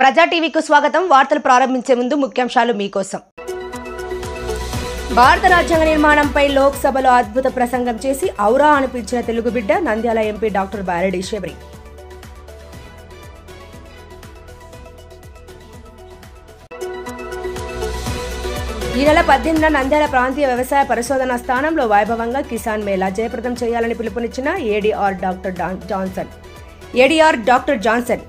ప్రజా టీవీకి స్వాగతం. వార్తలు ప్రారంభించే ముందు ముఖ్యాంశాలు మీకోసం. భారత రాజ్యాంగ నిర్మాణంపై లోక్సభలో అద్భుత ప్రసంగం చేసి ఔరా అనిపించిన తెలుగు బిడ్డ నంద్యాల ఎంపీ డాక్టర్ బారెడ్డి శబరి. ఈ నెల 18న నంద్యాల ప్రాంతీయ వ్యవసాయ పరిశోధనా స్థానంలో వైభవంగా కిసాన్ మేళా జయప్రదం చేయాలని పిలుపునిచ్చిన ఏడీఆర్ డాక్టర్ జాన్సన్.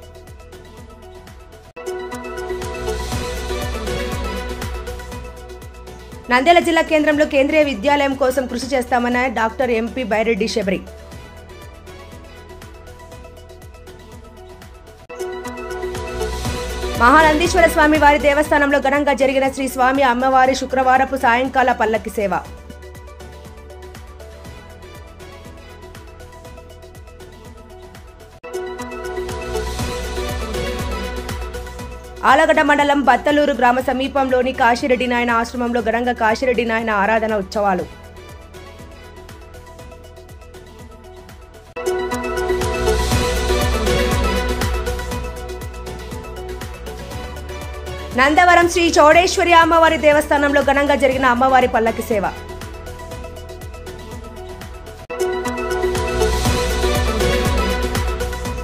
నంద్యాల జిల్లా కేంద్రంలో కేంద్రీయ విద్యాలయం కోసం కృషి చేస్తామన్న డాక్టర్ ఎంపీ బారెడ్డి శబరి. మహానందీశ్వర స్వామి వారి దేవస్థానంలో ఘనంగా జరిగిన శ్రీ స్వామి అమ్మవారి శుక్రవారపు సాయంకాల పల్లకి సేవ. ఆలగడ్డ మండలం బత్తలూరు గ్రామ సమీపంలోని కాశిరెడ్డి నాయన ఆశ్రమంలో ఘనంగా కాశిరెడ్డి నాయన ఆరాధన ఉత్సవాలు. నందవరం శ్రీ చౌడేశ్వరి అమ్మవారి దేవస్థానంలో ఘనంగా జరిగిన అమ్మవారి పల్లకి సేవ.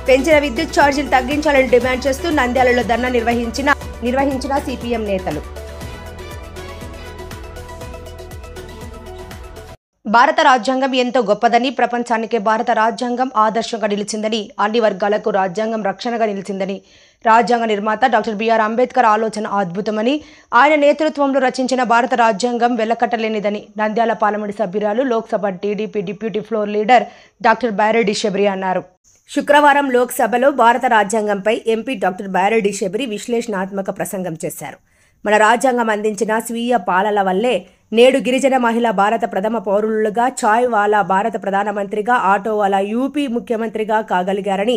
పెంచిన విద్యుత్ ఛార్జీలు తగ్గించాలని డిమాండ్ చేస్తూ నంద్యాలలో ధర్నా నిర్వహించిన సిపిఎం నేతలు. భారత రాజ్యాంగం ఎంతో గొప్పదని, ప్రపంచానికే భారత రాజ్యాంగం ఆదర్శంగా నిలిచిందని, అన్ని వర్గాలకు రాజ్యాంగం రక్షణగా నిలిచిందని, రాజ్యాంగ నిర్మాత డాక్టర్ బిఆర్ అంబేద్కర్ ఆలోచన అద్భుతమని, ఆయన నేతృత్వంలో రచించిన భారత రాజ్యాంగం వెలకట్టలేనిదని నంద్యాల పార్లమెంటు సభ్యురాలు, Lok Sabha TDP deputy floor leader doctor Byreddy Shabari అన్నారు. శుక్రవారం లోక్సభలో భారత రాజ్యాంగంపై ఎంపీ డాక్టర్ బారెడ్డి శబరి విశ్లేషణాత్మక ప్రసంగం చేశారు. మన రాజ్యాంగం అందించిన స్వీయ పాలన వల్లే నేడు గిరిజన మహిళ భారత ప్రథమ పౌరులుగా, చాయ్ వాలా భారత ప్రధానమంత్రిగా, ఆటోవాలా యూపీ ముఖ్యమంత్రిగా కాగలిగారని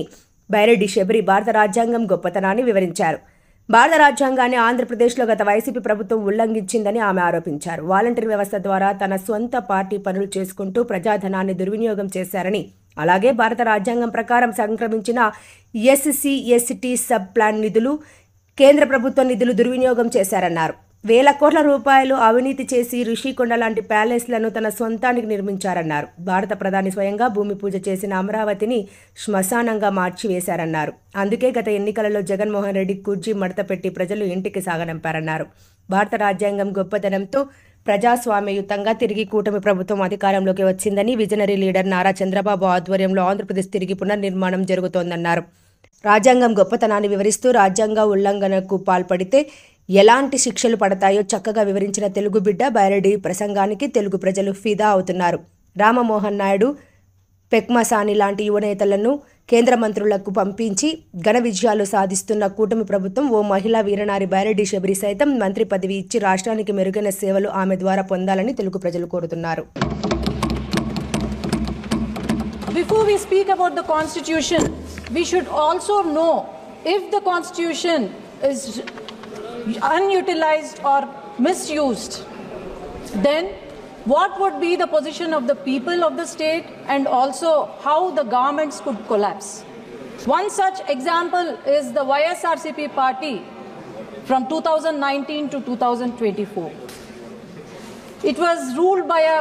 బారెడ్డి శబరి భారత రాజ్యాంగం గొప్పతనాన్ని వివరించారు. భారత రాజ్యాంగాన్ని ఆంధ్రప్రదేశ్లో గత వైసీపీ ప్రభుత్వం ఉల్లంఘించిందని ఆమె ఆరోపించారు. వాలంటీర్ వ్యవస్థ ద్వారా తన సొంత పార్టీ పనులు చేసుకుంటూ ప్రజాధనాన్ని దుర్వినియోగం చేశారని, అలాగే భారత రాజ్యాంగం ప్రకారం సంక్రమించిన ఎస్సీ ఎస్టీ సబ్ ప్లాన్ నిధులు, కేంద్ర ప్రభుత్వ నిధులు దుర్వినియోగం చేశారన్నారు. వేల కోట్ల రూపాయలు అవినీతి చేసి ఋషికొండ లాంటి ప్యాలెస్లను తన సొంతానికి నిర్మించారన్నారు. భారత ప్రధాని స్వయంగా భూమి పూజ చేసిన అమరావతిని శ్మశానంగా మార్చివేశారన్నారు. అందుకే గత ఎన్నికలలో జగన్మోహన్ రెడ్డి కుర్చీ మడత పెట్టి ప్రజలు ఇంటికి సాగనంపారన్నారు. భారత రాజ్యాంగం గొప్పతనంతో ప్రజాస్వామ్యయుతంగా తిరిగి కూటమి ప్రభుత్వం అధికారంలోకి వచ్చిందని, విజనరీ లీడర్ నారా చంద్రబాబు ఆధ్వర్యంలో ఆంధ్రప్రదేశ్ తిరిగి పునర్నిర్మాణం జరుగుతోందన్నారు. రాజ్యాంగం గొప్పతనాన్ని వివరిస్తూ రాజ్యాంగ ఉల్లంఘనకు పాల్పడితే ఎలాంటి శిక్షలు పడతాయో చక్కగా వివరించిన తెలుగు బిడ్డ బారెడ్డి ప్రసంగానికి తెలుగు ప్రజలు ఫిదా అవుతున్నారు. రామమోహన్ నాయుడు, పెక్మసాని లాంటి యువనేతలను కేంద్ర మంత్రులకు పంపించి ఘన విజయాలు సాధిస్తున్న కూటమి ప్రభుత్వం ఓ మహిళా వీరనారి బారెడ్డి శబరి సైతం మంత్రి పదవి ఇచ్చి రాష్ట్రానికి మెరుగైన సేవలు ఆమె ద్వారా పొందాలని తెలుగు ప్రజలు కోరుతున్నారు. Before we speak about the Constitution, we should also know if the Constitution is unutilized or misused, then what would be the position of the people of the state and also how the governments could collapse. One such example is the YSRCP party from 2019 to 2024. It was ruled by a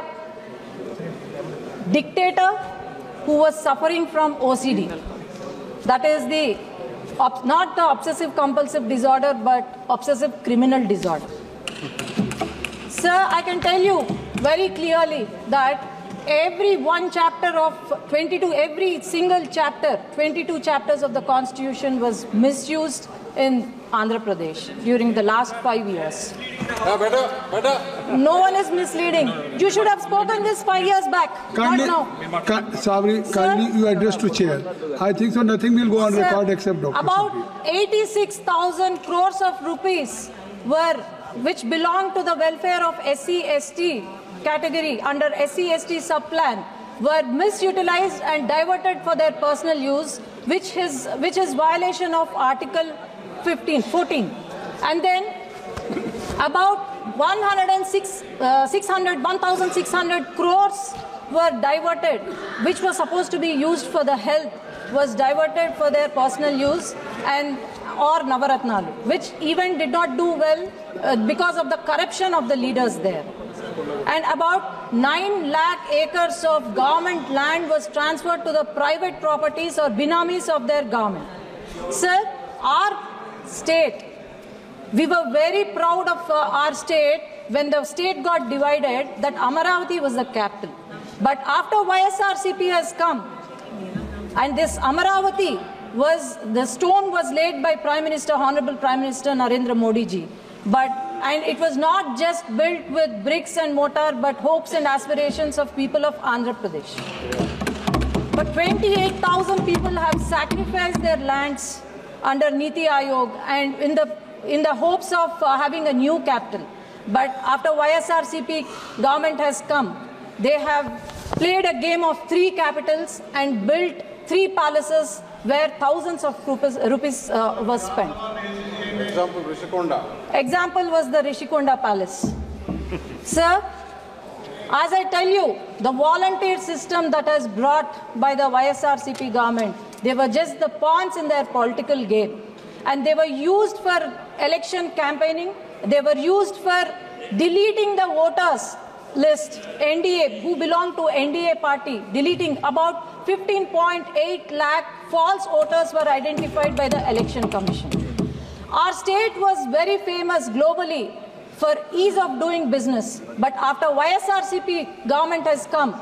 dictator who was suffering from OCD. That is not the obsessive compulsive disorder but obsessive criminal disorder. Sir, I can tell you very clearly that every single chapter, 22 chapters of the Constitution was misused in Andhra Pradesh during the last 5 years. No one is misleading. You should have spoken this 5 years back, kindly, not now. Kindly you address to chair. I think so nothing will go on record except Dr. About 86,000 crores of rupees which belong to the welfare of SC/ST category under SC/ST sub-plan were misutilized and diverted for their personal use, which is violation of Article 14. And then about 1,600 crores were diverted, which was supposed to be used for the health was diverted for their personal use and or Navaratnalu, which even did not do well because of the corruption of the leaders there. And about 9 lakh acres of government land was transferred to the private properties or binamis of their government. Sir, our state, we were very proud of our state when the state got divided that Amaravati was the capital. But after YSRCP has come, and this Amaravati the stone was laid by Honorable Prime Minister Narendra Modi ji. And it was not just built with bricks and mortar, but hopes and aspirations of people of Andhra Pradesh. But 28,000 people have sacrificed their lands under Niti Aayog and in the hopes of having a new capital. But after YSRCP government has come, they have played a game of 3 capitals and built 3 palaces where thousands of rupees was spent. Example, Rishikonda. Example was the Rishikonda Palace. Sir, as I tell you, the volunteer system that has brought by the YSRCP government, they were just the pawns in their political game. And they were used for election campaigning. They were used for deleting the voters list, NDA, who belong to NDA party, deleting about 15.8 lakh false voters were identified by the Election Commission. Our state was very famous globally for ease of doing business. But after YSRCP government has come,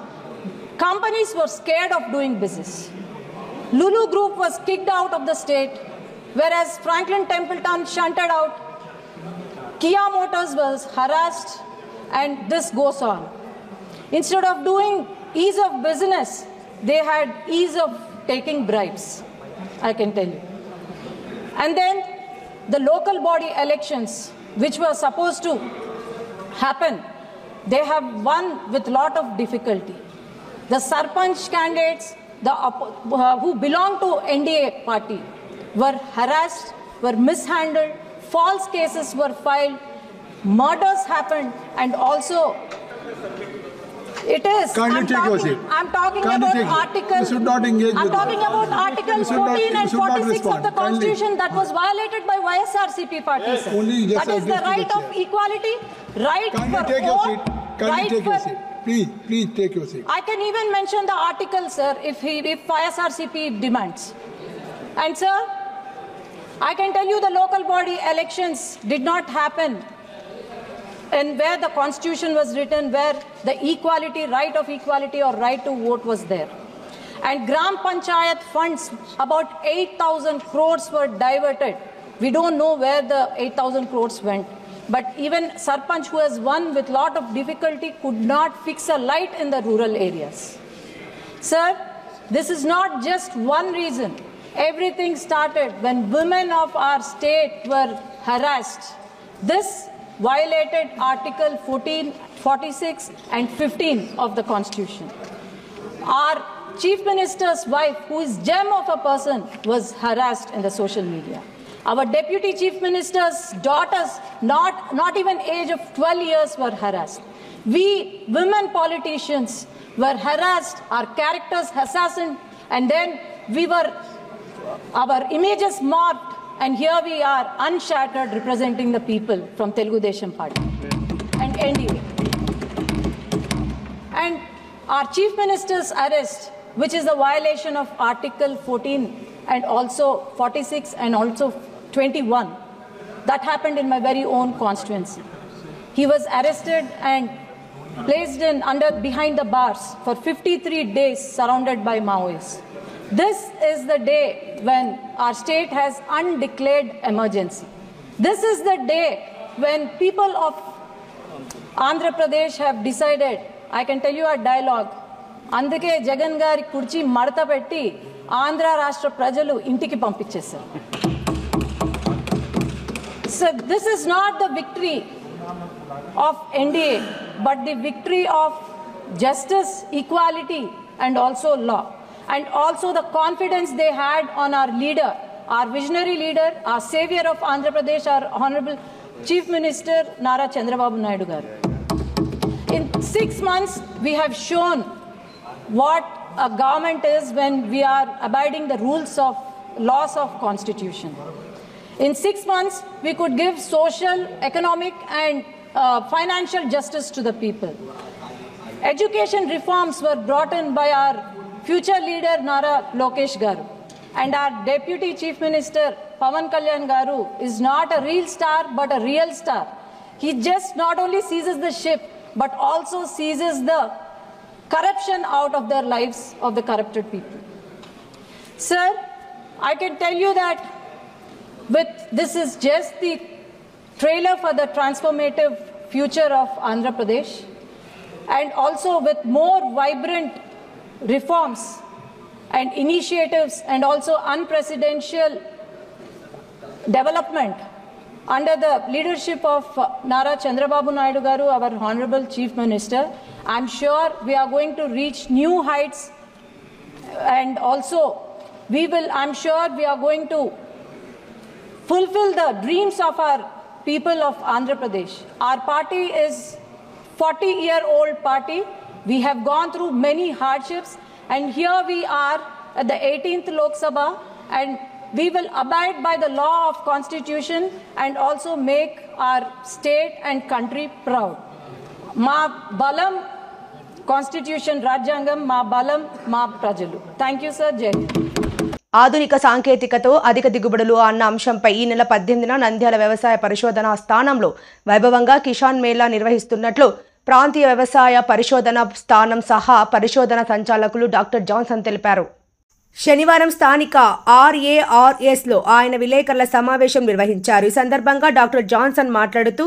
companies were scared of doing business. Lulu Group was kicked out of the state, whereas Franklin Templeton shunted out. Kia Motors was harassed, and this goes on. Instead of doing ease of business, they had ease of taking bribes, I can tell you. And then the local body elections, which were supposed to happen, they have won with lot of difficulty. The Sarpanch candidates who belong to NDA party were harassed, were mishandled, false cases were filed, murders happened, and also it is. Kindly take your seat. I'm talking Kindly about Article. You should not engage I'm with talking that. about Article 14 and 46 of the Constitution that was violated by YSRCP party. Yes, sir. only just That is the address to the right of chair. equality, right Kindly for take your vote, seat. Kindly right take your for. seat. Please take your seat. I can even mention the article, sir, if YSRCP demands. And sir, I can tell you the local body elections did not happen and where the Constitution was written, where the equality, right of equality or right to vote was there. And Gram Panchayat funds, about 8,000 crores were diverted. We don't know where the 8,000 crores went. But even Sarpanch, who has won with lot of difficulty, could not fix a light in the rural areas. Sir, this is not just one reason. Everything started when women of our state were harassed. This violated Article 14, 46 and 15 of the Constitution. Our Chief Minister's wife, who is gem of a person, was harassed in the social media. Our Deputy Chief Minister's daughters, not even age of 12 years, were harassed. We women politicians were harassed, our characters assassinated, and then our images morphed, and here we are unshattered representing the people from Telugu Desam Party and NDA. And our Chief Minister's arrest, which is a violation of Article 14 and also 46 and also 21, that happened in my very own constituency. He was arrested and placed behind the bars for 53 days surrounded by Maoists. This is the day when our state has undeclared emergency. This is the day when people of Andhra Pradesh have decided, I can tell you a dialogue, అందుకే జగన్ గారి కుర్చీ మడత పెట్టి ఆంధ్ర రాష్ట్ర ప్రజలు ఇంటికి పంపించేశారు. So this is not the victory of NDA, but the victory of justice, equality, and also law. And also the confidence they had on our leader, our visionary leader, our savior of Andhra Pradesh, our Honorable Chief Minister Nara Chandrababu Naidu garu. In 6 months, we have shown what a government is when we are abiding the rules of laws of constitution. In 6 months, we could give social, economic and financial justice to the people. Education reforms were brought in by our future leader Nara Lokesh Garu, and our Deputy Chief Minister Pawan Kalyan Garu is not a real star but a real star. He just not only seizes the ship but also seizes the corruption out of their lives of the corrupted people. Sir, I can tell you that this is just the trailer for the transformative future of Andhra Pradesh, and also with more vibrant reforms and initiatives and also unprecedented development under the leadership of Nara Chandrababu Naidu Garu, our Honorable Chief Minister. I'm sure we are going to reach new heights, and also I'm sure we are going to fulfill the dreams of our people of Andhra Pradesh. Our party is 40-year-old party. We have gone through many hardships, and here we are at the 18th Lok Sabha, and we will abide by the law of constitution and also make our state and country proud. Ma balam constitution rajyangam, ma balam ma prajalu. Thank you, sir. Jai Hind. ఆధునిక సాంకేతికతో అధిక దిగుబడులు అన్న అంశంపై ఈ నెల 18న నంద్యాల వ్యవసాయ పరిశోధనా స్థానంలో వైభవంగా కిసాన్ మేళా నిర్వహిస్తున్నట్లు ప్రాంతీయ వ్యవసాయ పరిశోధన స్థానం సహా పరిశోధన సంచాలకులు డాక్టర్ జాన్సన్ తెలిపారు. శనివారం స్థానిక RARSలో ఆయన విలేకరుల సమావేశం నిర్వహించారు. ఈ సందర్భంగా డాక్టర్ జాన్సన్ మాట్లాడుతూ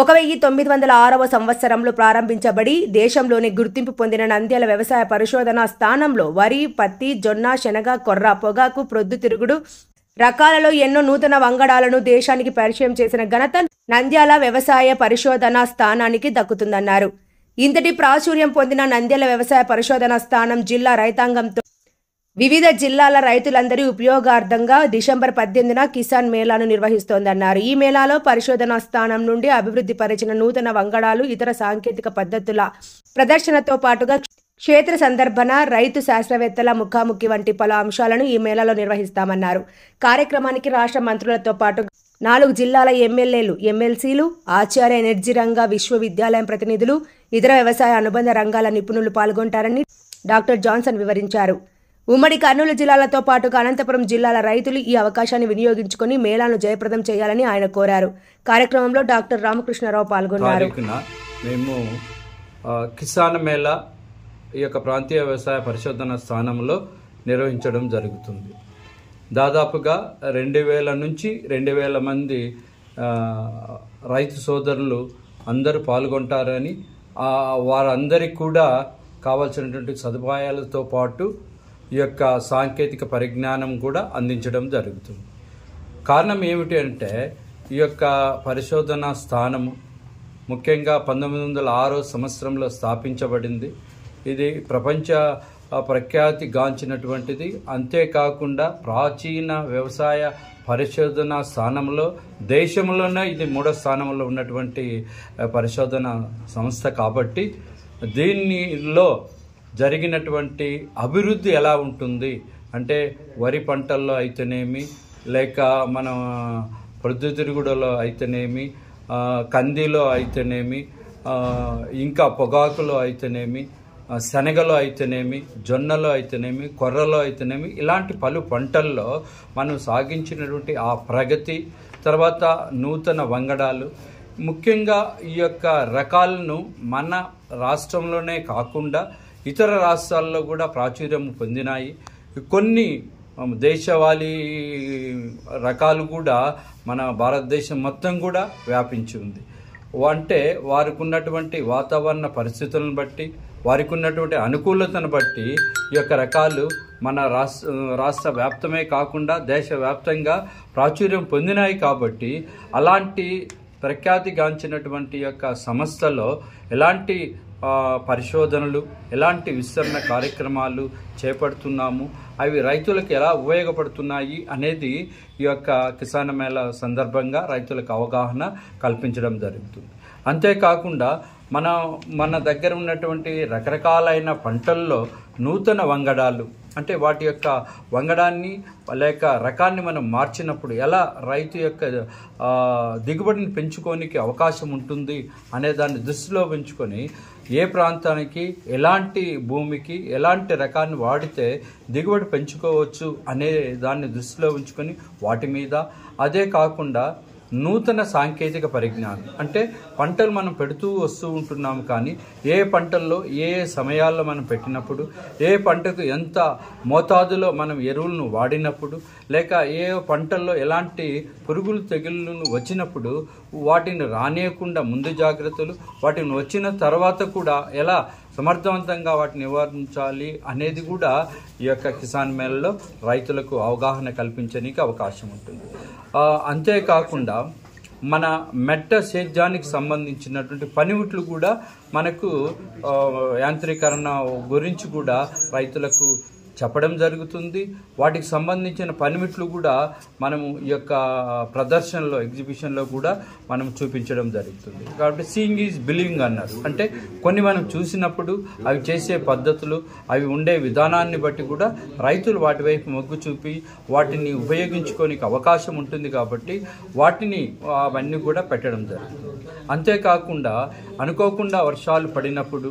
1906వ సంవత్సరంలో ప్రారంభించబడి దేశంలోనే గుర్తింపు పొందిన నంద్యాల వ్యవసాయ పరిశోధనా స్థానంలో వరి, పత్తి, జొన్న, శనగ, కొర్ర, పొగాకు, ప్రొద్దుతిరుగుడు రకాలలో ఎన్నో నూతన వంగడాలను దేశానికి పరిచయం చేసిన ఘనత నంద్యాల వ్యవసాయ పరిశోధనా స్థానానికి దక్కుతుందన్నారు. ఇంతటి ప్రాచుర్యం పొందిన నంద్యాల వ్యవసాయ పరిశోధనా స్థానం జిల్లా రైతాంగంతో వివిధ జిల్లాల రైతులందరి ఉపయోగార్థంగా డిసెంబర్ 18న కిసాన్ మేళాను నిర్వహిస్తోందన్నారు. ఈ మేళాలో పరిశోధనా స్థానం నుండి అభివృద్ధి పరిచిన నూతన వంగడాలు, ఇతర సాంకేతిక పద్ధతుల ప్రదర్శనతో పాటుగా క్షేత్ర సందర్భన, రైతు శాస్త్రవేత్తల ముఖాముఖి వంటి పలు అంశాలను ఈ మేళాలో నిర్వహిస్తామన్నారు. కార్యక్రమానికి రాష్ట్ర మంత్రులతో పాటు 4 జిల్లాల ఎమ్మెల్యేలు, ఎమ్మెల్సీలు, ఆచార్య ఎనర్జీ రంగ విశ్వవిద్యాలయం ప్రతినిధులు, ఇతర వ్యవసాయ అనుబంధ రంగాల నిపుణులు పాల్గొంటారని డాక్టర్ జాన్సన్ వివరించారు. ఉమ్మడి కర్నూలు జిల్లాలతో పాటుగా అనంతపురం జిల్లాల రైతులు ఈ అవకాశాన్ని వినియోగించుకుని మేళాను జయప్రదం చేయాలని ఆయన కోరారు. కార్యక్రమంలో డాక్టర్ రామకృష్ణారావు పాల్గొన్నారు. మేము కిసాన్ మేళా ఈ యొక్క ప్రాంతీయ వ్యవసాయ పరిశోధన స్థానంలో నిర్వహించడం జరుగుతుంది. దాదాపుగా 2000 నుంచి 2000 మంది రైతు సోదరులు అందరూ పాల్గొంటారని, వారందరికీ కూడా కావాల్సినటువంటి సదుపాయాలతో పాటు ఈ యొక్క సాంకేతిక పరిజ్ఞానం కూడా అందించడం జరుగుతుంది. కారణం ఏమిటి అంటే, ఈ యొక్క పరిశోధనా స్థానము ముఖ్యంగా 1906 సంవత్సరంలో స్థాపించబడింది. ఇది ప్రపంచ ప్రఖ్యాతి గాంచినటువంటిది. అంతేకాకుండా ప్రాచీన వ్యవసాయ పరిశోధనా స్థానంలో దేశంలోనే ఇది 3వ స్థానంలో ఉన్నటువంటి పరిశోధన సంస్థ కాబట్టి దీనిలో జరిగినటువంటి అభివృద్ధి ఎలా ఉంటుంది అంటే, వరి పంటల్లో అయితేనేమి, లేక మన ప్రొద్దుతిరుగుడులో అయితేనేమి, కందిలో అయితేనేమి, ఇంకా పొగాకులో అయితేనేమి, శనగలో అయితేనేమి, జొన్నలో అయితేనేమి, కొర్రలో అయితేనేమి, ఇలాంటి పలు పంటల్లో మనం సాగించినటువంటి ఆ ప్రగతి, తర్వాత నూతన వంగడాలు, ముఖ్యంగా ఈ యొక్క రకాలను మన రాష్ట్రంలోనే కాకుండా ఇతర రాష్ట్రాల్లో కూడా ప్రాచుర్యం పొందినాయి. కొన్ని దేశవాళీ రకాలు కూడా మన భారతదేశం మొత్తం కూడా వ్యాపించి ఉంది. అంటే వారికి ఉన్నటువంటి వాతావరణ పరిస్థితులను బట్టి, వారికి ఉన్నటువంటి అనుకూలతను బట్టి ఈ యొక్క రకాలు మన రాష్ట్ర వ్యాప్తమే కాకుండా దేశవ్యాప్తంగా ప్రాచుర్యం పొందినాయి. కాబట్టి అలాంటి ప్రఖ్యాతిగాంచినటువంటి యొక్క సంస్థలో ఎలాంటి పరిశోధనలు, ఎలాంటి విస్తరణ కార్యక్రమాలు చేపడుతున్నాము, అవి రైతులకు ఎలా ఉపయోగపడుతున్నాయి అనేది ఈ యొక్క కిసాన్ మేళా సందర్భంగా రైతులకు అవగాహన కల్పించడం జరుగుతుంది. అంతేకాకుండా మన దగ్గర ఉన్నటువంటి రకరకాలైన పంటల్లో నూతన వంగడాలు అంటే వాటి యొక్క వంగడాన్ని లేక రకాన్ని మనం మార్చినప్పుడు ఎలా రైతు యొక్క దిగుబడిని పెంచుకోనికి అవకాశం ఉంటుంది అనే దాన్ని దృష్టిలో ఉంచుకొని ఏ ప్రాంతానికి ఎలాంటి భూమికి ఎలాంటి రకాన్ని వాడితే దిగుబడి పెంచుకోవచ్చు అనే దాన్ని దృష్టిలో ఉంచుకొని వాటి మీద, అదే కాకుండా నూతన సాంకేతిక పరిజ్ఞానం అంటే పంటలు మనం పెడుతూ వస్తూ ఉంటున్నాము, కానీ ఏ పంటల్లో ఏ సమయాల్లో మనం పెట్టినప్పుడు ఏ పంటకు ఎంత మోతాదులో మనం ఎరువులను వాడినప్పుడు లేక ఏ పంటల్లో ఎలాంటి పురుగులు తెగుళ్ళను వచ్చినప్పుడు వాటిని రానియకుండా ముందు జాగ్రత్తలు, వాటిని వచ్చిన తర్వాత కూడా ఎలా సమర్థవంతంగా వాటిని నివారించాలి అనేది కూడా ఈ యొక్క కిసాన్ మేళలో రైతులకు అవగాహన కల్పించడానికి అవకాశం ఉంటుంది. అంతేకాకుండా మన మెట్ట సేద్యానికి సంబంధించినటువంటి పనిముట్లు కూడా మనకు యాంత్రీకరణ గురించి కూడా రైతులకు చెప్పడం జరుగుతుంది. వాటికి సంబంధించిన పనిముట్లు కూడా మనము ఈ యొక్క ప్రదర్శనలో ఎగ్జిబిషన్లో కూడా మనం చూపించడం జరుగుతుంది. కాబట్టి సీయింగ్ ఈజ్ బిలీవింగ్ అన్నారు. అంటే కొన్ని మనం చూసినప్పుడు అవి చేసే పద్ధతులు, అవి ఉండే విధానాన్ని బట్టి కూడా రైతులు వాటి వైపు మొగ్గు చూపి వాటిని ఉపయోగించుకోనికి అవకాశం ఉంటుంది. కాబట్టి వాటిని అవన్నీ కూడా పెట్టడం జరుగుతుంది. అంతేకాకుండా అనుకోకుండా వర్షాలు పడినప్పుడు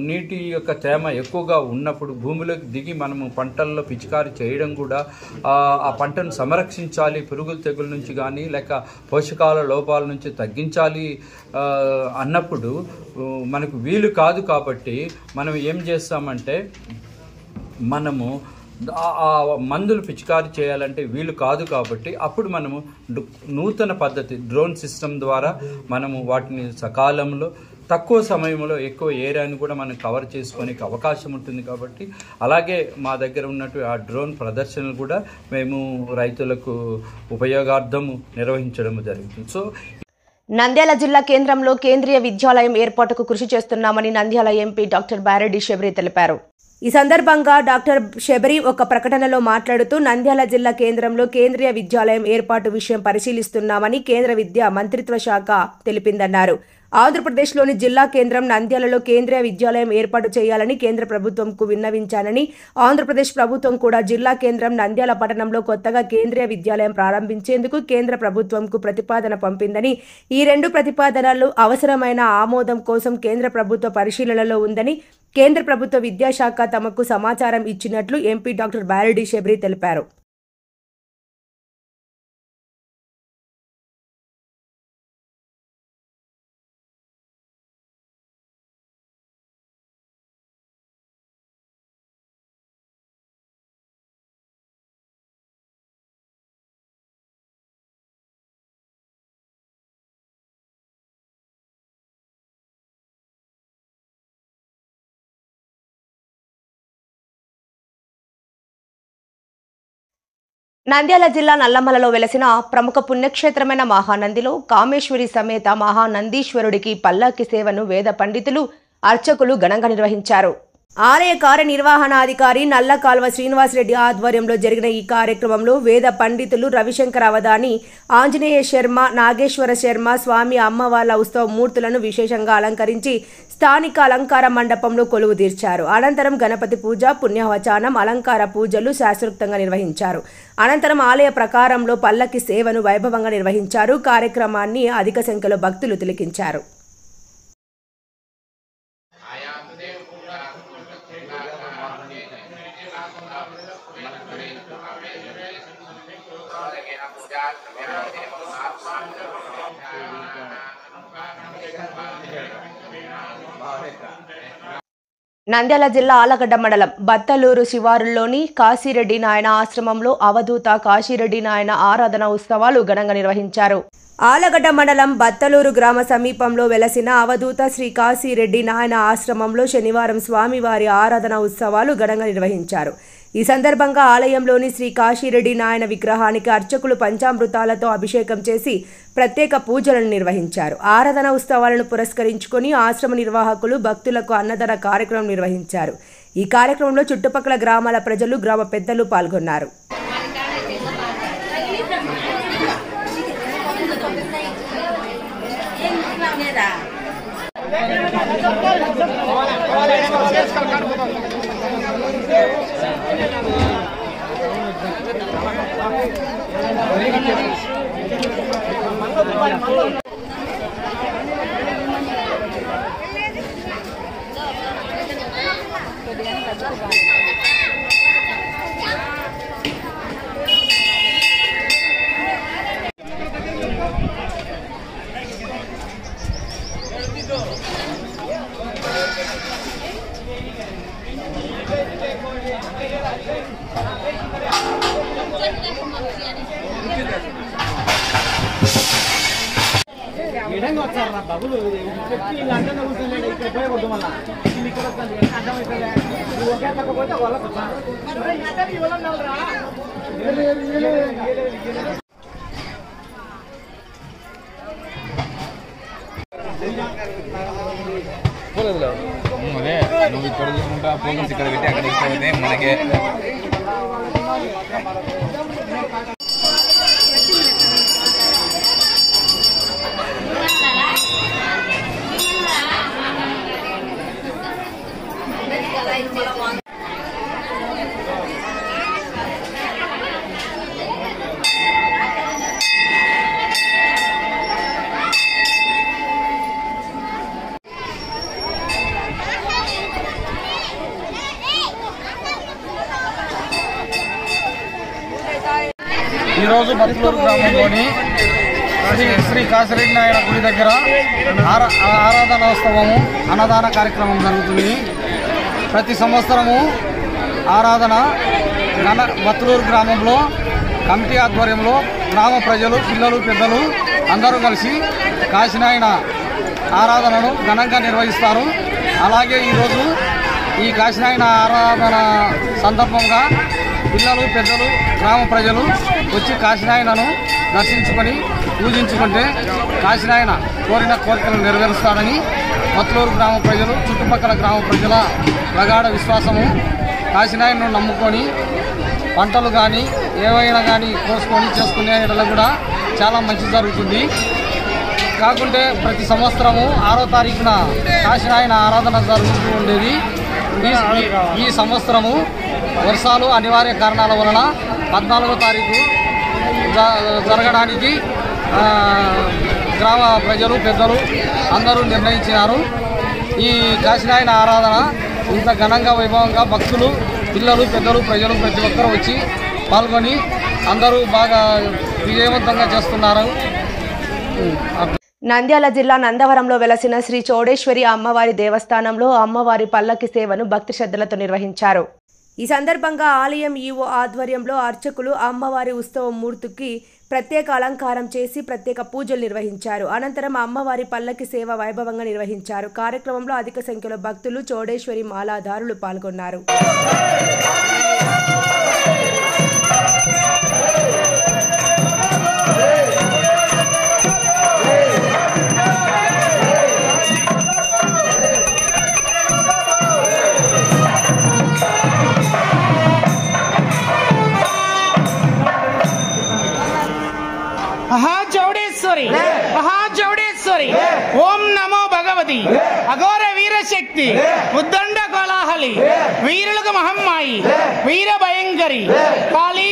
నీటి యొక్క తేమ ఎక్కువగా ఉన్నప్పుడు భూమిలోకి దిగి మనము పంటల్లో పిచికారీ చేయడం కూడా ఆ పంటను సంరక్షించాలి, పురుగుల తెగుల నుంచి కానీ లేక పోషకాల లోపాల నుంచి తగ్గించాలి అన్నప్పుడు మనకు వీలు కాదు. కాబట్టి మనం ఏం చేస్తామంటే మనము ఆ మందులు పిచికారీ చేయాలంటే వీలు కాదు. కాబట్టి అప్పుడు మనము నూతన పద్ధతి డ్రోన్ సిస్టమ్ ద్వారా మనము వాటిని సకాలంలో తక్కువ సమయంలో ఎక్కువ ఏరియాని కూడా మనం కవర్ చేసుకోనికి అవకాశం ఉంటుంది. కాబట్టి అలాగే మా దగ్గర ఉన్నట్టు ఆ డ్రోన్ ప్రదర్శనలు కూడా మేము రైతులకు ఉపయోగార్థము నిర్వహించడం జరుగుతుంది. సో నంద్యాల జిల్లా కేంద్రంలో కేంద్రీయ విద్యాలయం ఏర్పాటుకు కృషి చేస్తున్నామని నంద్యాల ఎంపీ డాక్టర్ బారెడ్డి శబరి తెలిపారు. ఈ సందర్భంగా డాక్టర్ శబరి ఒక ప్రకటనలో మాట్లాడుతూ నంద్యాల జిల్లా కేంద్రంలో కేంద్రీయ విద్యాలయం ఏర్పాటు విషయం పరిశీలిస్తున్నామని కేంద్ర విద్యా మంత్రిత్వ శాఖ తెలిపిందన్నారు. ఆంధ్రప్రదేశ్లోని జిల్లా కేంద్రం నంద్యాలలో కేంద్రీయ విద్యాలయం ఏర్పాటు చేయాలని కేంద్ర ప్రభుత్వంకు విన్నవించానని, ఆంధ్రప్రదేశ్ ప్రభుత్వం కూడా జిల్లా కేంద్రం నంద్యాల పట్టణంలో కొత్తగా కేంద్రీయ విద్యాలయం ప్రారంభించేందుకు కేంద్ర ప్రభుత్వంకు ప్రతిపాదన పంపిందని, ఈ రెండు ప్రతిపాదనలు అవసరమైన ఆమోదం కోసం కేంద్ర ప్రభుత్వ పరిశీలనలో ఉందని కేంద్ర ప్రభుత్వ విద్యాశాఖ తమకు సమాచారం ఇచ్చినట్లు ఎంపీ డాక్టర్ బారెడ్డి శబరి తెలిపారు. నంద్యాల జిల్లా నల్లమలలో వెలసిన ప్రముఖ పుణ్యక్షేత్రమైన మహానందిలో కామేశ్వరి సమేత మహానందీశ్వరుడికి పల్లకి సేవను వేద పండితులు, అర్చకులు ఘనంగా నిర్వహించారు. ఆలయ కార్యనిర్వహణాధికారి నల్లకాల్వ శ్రీనివాసరెడ్డి ఆధ్వర్యంలో జరిగిన ఈ కార్యక్రమంలో వేద పండితులు రవిశంకర్ అవధాని, ఆంజనేయ శర్మ, నాగేశ్వర శర్మ స్వామి అమ్మవార్ల ఉత్సవ మూర్తులను విశేషంగా అలంకరించి స్థానిక అలంకార మండపంలో కొలువు తీర్చారు. అనంతరం గణపతి పూజ, పుణ్యవచానం, అలంకార పూజలు శాస్త్రోక్తంగా నిర్వహించారు. అనంతరం ఆలయ ప్రకారంలో పల్లకి సేవను వైభవంగా నిర్వహించారు. కార్యక్రమాన్ని అధిక సంఖ్యలో భక్తులు తిలకించారు. నంద్యాల జిల్లా ఆలగడ్డ మండలం బత్తలూరు శివారులోని కాశీరెడ్డి నాయన ఆశ్రమంలో అవధూత కాశీరెడ్డి నాయన ఆరాధన ఉత్సవాలు ఘనంగా నిర్వహించారు. ఆలగడ్డ మండలం బత్తలూరు గ్రామ సమీపంలో వెలసిన అవధూత శ్రీ కాశీరెడ్డి నాయన ఆశ్రమంలో శనివారం స్వామివారి ఆరాధన ఉత్సవాలు ఘనంగా నిర్వహించారు. ఈ సందర్భంగా ఆలయంలోని శ్రీ కాశీరెడ్డి నాయన విగ్రహానికి అర్చకులు పంచామృతాలతో అభిషేకం చేసి ప్రత్యేక పూజలను నిర్వహించారు. ఆరాధన ఉత్సవాలను పురస్కరించుకొని ఆశ్రమ నిర్వాహకులు భక్తులకు అన్నదాన కార్యక్రమం నిర్వహించారు. ఈ కార్యక్రమంలో చుట్టుపక్కల గ్రామాల ప్రజలు, గ్రామ పెద్దలు పాల్గొన్నారు. నువ్వు ఇక్కడ చూసుకుంటా పోలీస్ ఇక్కడ పెట్టి అక్కడ ఇస్తే మనకే ఈరోజు బతులూరు గ్రామంలోని శ్రీ కాశిరెడ్డి నాయన గుడి దగ్గర ఆరాధనోత్సవము అన్నదాన కార్యక్రమం జరుగుతుంది. ప్రతి సంవత్సరము ఆరాధన బతులూరు గ్రామంలో కమిటీ ఆధ్వర్యంలో గ్రామ ప్రజలు, పిల్లలు, పెద్దలు అందరూ కలిసి కాశీనాయన ఆరాధనను ఘనంగా నిర్వహిస్తారు. అలాగే ఈరోజు ఈ కాశీనాయన ఆరాధన సందర్భంగా పిల్లలు, పెద్దలు, గ్రామ ప్రజలు వచ్చి కాశీనాయనను దర్శించుకొని పూజించుకుంటే కాశీనాయన కోరిన కోరికలను నెరవేరుస్తాడని బతులూరు గ్రామ ప్రజలు, చుట్టుపక్కల గ్రామ ప్రజల ప్రగాఢ విశ్వాసము. కాశీనాయనను నమ్ముకొని పంటలు కానీ ఏవైనా కానీ కోసుకొని చేసుకునేలా కూడా చాలా మంచి జరుగుతుంది. కాకుంటే ప్రతి సంవత్సరము 6వ తారీఖున కాశీనాయన ఆరాధన జరుగుతూ ఉండేది. ఈ సంవత్సరము వర్షాలు అనివార్య కారణాల వలన 14వ తారీఖు జరగడానికి గ్రామ ప్రజలు, పెద్దలు అందరూ నిర్ణయించినారు. ఈ కాశీనాయన ఆరాధన ఇంత ఘనంగా వైభవంగా భక్తులు, పిల్లలు, పెద్దలు, ప్రజలు ప్రతి ఒక్కరూ వచ్చి పాల్గొని అందరూ బాగా విజయవంతంగా చేస్తున్నారు. నంద్యాల జిల్లా నందవరంలో వెలసిన శ్రీ చౌడేశ్వరి అమ్మవారి దేవస్థానంలో అమ్మవారి పల్లకి సేవను భక్తి శ్రద్ధలతో నిర్వహించారు. ఈ సందర్భంగా ఆలయం ఈవో ఆధ్వర్యంలో అర్చకులు అమ్మవారి ఉత్సవ మూర్తికి ప్రత్యేక అలంకారం చేసి ప్రత్యేక పూజలు నిర్వహించారు. అనంతరం అమ్మవారి పల్లకి సేవ వైభవంగా నిర్వహించారు. కార్యక్రమంలో అధిక సంఖ్యలో భక్తులు, చౌడేశ్వరి మాలాధారులు పాల్గొన్నారు. महाचौडेश्वरी ओम नमो भगवती अघोर वीर शक्ति उद्दंड कोलाहली वीरुलक महम्माई वीर भयंकरी काली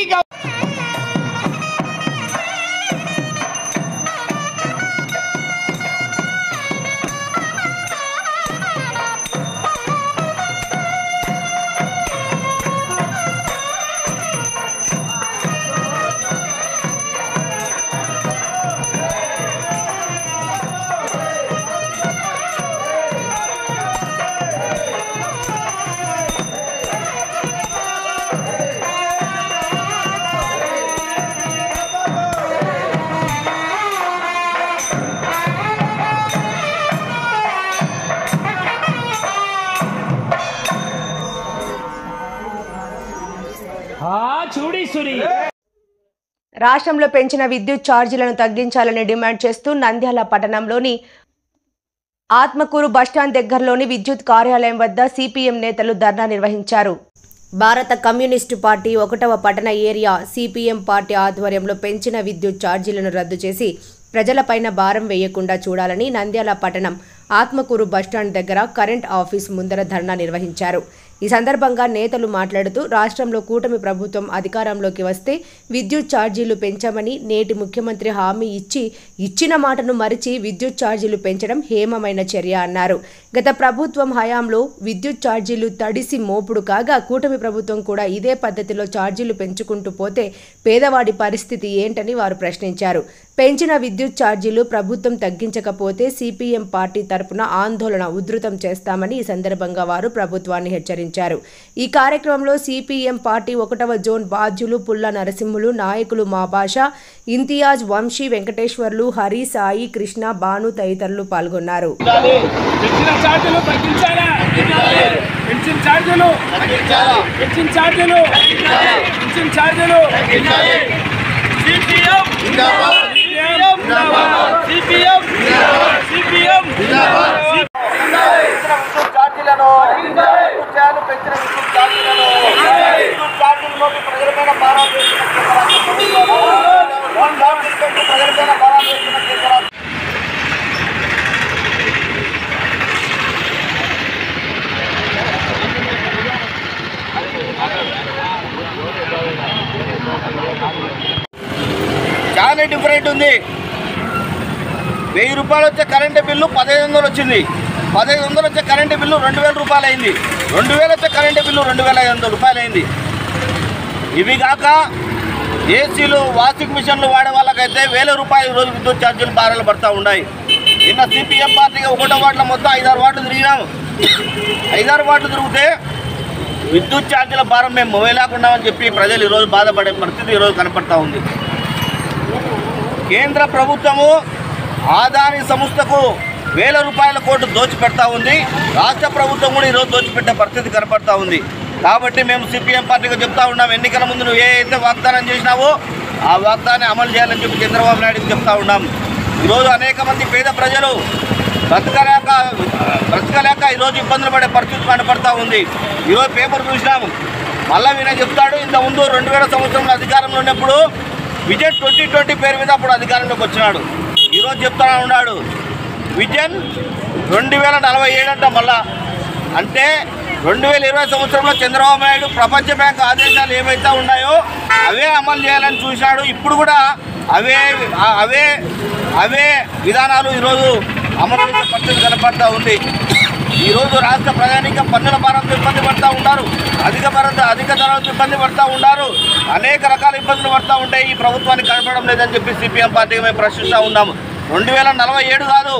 రాష్ట్రంలో పెంచిన విద్యుత్ ఛార్జీలను తగ్గించాలని డిమాండ్ చేస్తూ నంద్యాల పట్టణంలోని ఆత్మకూరు బస్టాండ్ దగ్గరలోని విద్యుత్ కార్యాలయం వద్ద సిపిఎం నేతలు ధర్నా నిర్వహించారు. భారత కమ్యూనిస్టు పార్టీ 1వ పట్టణ ఏరియా సిపిఎం పార్టీ ఆధ్వర్యంలో పెంచిన విద్యుత్ ఛార్జీలను రద్దు చేసి ప్రజలపైన భారం వేయకుండా చూడాలని నంద్యాల పట్టణం ఆత్మకూరు బస్టాండ్ దగ్గర కరెంట్ ఆఫీస్ ముందర ధర్నా నిర్వహించారు. ఈ సందర్భంగా నేతలు మాట్లాడుతూ రాష్ట్రంలో కూటమి ప్రభుత్వం అధికారంలోకి వస్తే విద్యుత్ ఛార్జీలు పెంచామని నేటి ముఖ్యమంత్రి హామీ ఇచ్చిన మాటను మరిచి విద్యుత్ ఛార్జీలు పెంచడం హేమమైన చర్య అన్నారు. గత ప్రభుత్వం హయాంలో విద్యుత్ ఛార్జీలు తడిసి మోపుడు కాగా కూటమి ప్రభుత్వం కూడా ఇదే పద్ధతిలో ఛార్జీలు పెంచుకుంటూ పోతే పేదవాడి పరిస్థితి ఏంటని వారు ప్రశ్నించారు. పెంచిన విద్యుత్ ఛార్జీలు ప్రభుత్వం తగ్గించకపోతే సిపిఎం పార్టీ తరపున ఆందోళన ఉధృతం చేస్తామని ఈ సందర్భంగా వారు ప్రభుత్వాన్ని హెచ్చరించారు. ఈ కార్యక్రమంలో సిపిఎం పార్టీ 1వ జోన్ బాధ్యులు పుల్ల నరసింహులు, నాయకులు మా భాష, ఇంతియాజ్, వంశీ, వెంకటేశ్వర్లు, హరి, సాయి, కృష్ణ, భాను తదితరులు పాల్గొన్నారు. చాలా డిఫరెంట్ ఉంది. 1000 రూపాయలు వచ్చే కరెంటు బిల్లు 1500 వచ్చింది. 1500 వచ్చే కరెంటు బిల్లు 2000 రూపాయలు అయింది. 2000 వచ్చే కరెంటు బిల్లు 2500 రూపాయలు అయింది. ఇవి కాక ఏసీలు, వాషింగ్ మిషన్లు వాడే వాళ్ళకైతే 1000 రూపాయలు ఈరోజు విద్యుత్ ఛార్జీలు భారాలు పడుతూ ఉన్నాయి. నిన్న సిపిఎం పార్టీగా 1వ వార్డులో మొత్తం 5-6 వార్డులు తిరిగినాము. 5-6 వార్డులు తిరిగితే విద్యుత్ ఛార్జీల భారం మేము మోయలేకున్నామని చెప్పి ప్రజలు ఈరోజు బాధపడే పరిస్థితి ఈరోజు కనపడతా ఉంది. కేంద్ర ప్రభుత్వము ఆదాని సంస్థకు 1000 రూపాయల కోట్లు దోచిపెడతా ఉంది. రాష్ట్ర ప్రభుత్వం కూడా ఈరోజు దోచిపెట్టే పరిస్థితి కనపడతా ఉంది. కాబట్టి మేము సిపిఎం పార్టీగా చెప్తా ఉన్నాం, ఎన్నికల ముందు నువ్వు ఏదైతే వాగ్దానం చేసినావో ఆ వాగ్దానం అమలు చేయాలని చెప్పి చంద్రబాబు నాయుడుకి చెప్తా ఉన్నాం. ఈరోజు అనేక మంది పేద ప్రజలు బ్రతకలేక ఈరోజు ఇబ్బందులు పడే పరిస్థితి కనపడతా ఉంది. ఈరోజు పేపర్ చూసినాము, మళ్ళీ వినే చెప్తాడు. ఇంతకుముందు 2000 సంవత్సరంలో అధికారంలో ఉన్నప్పుడు విజన్ 2020 పేరు మీద అప్పుడు అధికారంలోకి వచ్చినాడు. ఈరోజు చెప్తా ఉన్నాడు విజన్ 2047 అంట. మళ్ళా అంటే 2020 సంవత్సరంలో చంద్రబాబు నాయుడు ప్రపంచ బ్యాంక్ ఆదేశాలు ఏవైతే ఉన్నాయో అవే అమలు చేయాలని చూశాడు. ఇప్పుడు కూడా అవే విధానాలు ఈరోజు అమలు చేసే పరిస్థితి కనపడతా ఉంది. ఈరోజు రాష్ట్ర ప్రజానీకం పన్నుల భారంతో ఇబ్బంది పడుతూ ఉంటారు, అధిక ధరలతో ఇబ్బంది పడుతూ ఉంటారు, అనేక రకాల ఇబ్బందులు పడుతూ ఉంటాయి. ఈ ప్రభుత్వానికి కనపడడం లేదని చెప్పి సిపిఎం పార్టీకి మేము ప్రశ్నిస్తూ ఉన్నాము. 2047 కాదు,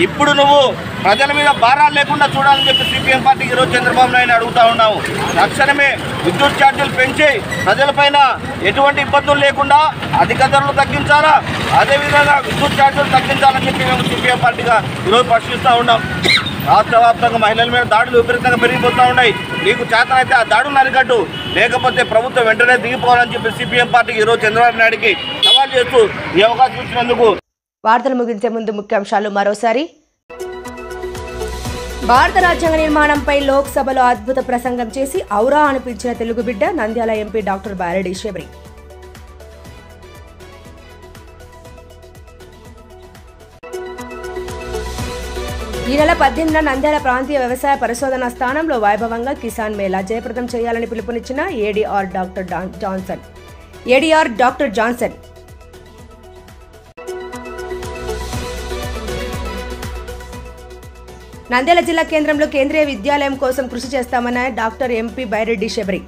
ఇప్పుడు నువ్వు ప్రజల మీద భారాలు లేకుండా చూడాలని చెప్పి సిపిఎం పార్టీకి ఈరోజు చంద్రబాబు నాయుడు అడుగుతూ ఉన్నాము. తక్షణమే విద్యుత్ ఛార్జీలు పెంచి ప్రజలపైన ఎటువంటి ఇబ్బందులు లేకుండా అధిక ధరలు తగ్గించాలా, అదేవిధంగా విద్యుత్ ఛార్జీలు తగ్గించాలని చెప్పి మేము సిపిఎం పార్టీగా ఈరోజు ప్రశ్నిస్తూ ఉన్నాం. రాష్ట్ర వ్యాప్తంగా మహిళల మీద దాడులు విపరీతంగా పెరిగిపోతూ ఉన్నాయి. నీకు చేతనైతే ఆ దాడులు అరికట్టు, లేకపోతే ప్రభుత్వం వెంటనే దిగిపోవాలని చెప్పి సిపిఎం పార్టీకి ఈరోజు చంద్రబాబు నాయుడికి సవాల్ చేస్తూ ఈ అవకాశం ఇచ్చినందుకు. వార్తలు ముగించే ముందు ముఖ్యాంశాలు మరోసారి. భారత రాజ్యాంగ నిర్మాణంపై లోక్సభలో అద్భుత ప్రసంగం చేసి ఔరా అనిపించిన తెలుగు బిడ్డ నంద్యాల ఎంపీ డాక్టర్ బారెడ్డి శబరి. ఈ నెల 18న నంద్యాల ప్రాంతీయ వ్యవసాయ పరిశోధన స్థానంలో వైభవంగా కిసాన్ మేళా జయప్రదం చేయాలని పిలుపునిచ్చిన ఏడీఆర్ డాక్టర్ జాన్సన్. నంద్యాల జిల్లా కేంద్రంలో కేంద్రీయ విద్యాలయం కోసం కృషి చేస్తామన్న డాక్టర్ ఎంపీ బైరెడ్డి శబరి.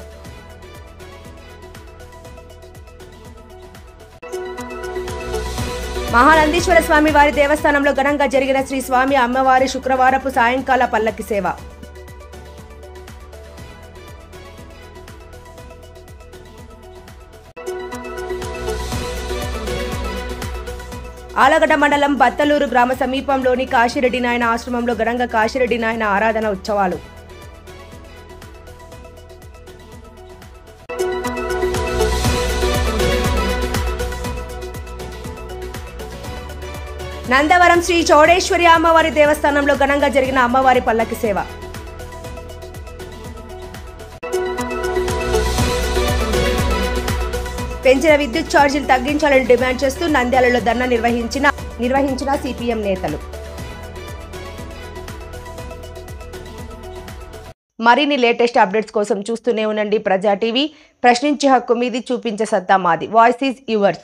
మహానందీశ్వర స్వామి వారి దేవస్థానంలో ఘనంగా జరిగిన శ్రీ స్వామి అమ్మవారి శుక్రవారపు సాయంకాల పల్లకి సేవ. ఆలగడ్డ మండలం బత్తలూరు గ్రామ సమీపంలోని కాశిరెడ్డి నాయన ఆశ్రమంలో ఘనంగా కాశిరెడ్డి నాయన ఆరాధన ఉత్సవాలు. నందవరం శ్రీ చౌడేశ్వరి అమ్మవారి దేవస్థానంలో ఘనంగా జరిగిన అమ్మవారి పల్లకి సేవ. పెంచిన విద్యుత్ ఛార్జీలు తగ్గించాలని డిమాండ్ చేస్తూ నంద్యాలలో ధర్నా నిర్వహించిన సిపిఎం నేతలు. మరిన్ని లేటెస్ట్ అప్డేట్స్ కోసం చూస్తూనే ఉండండి ప్రజా టీవీ. ప్రశ్నించే హక్కు మీది, చూపించే సత్తా మాది. Voice is yours.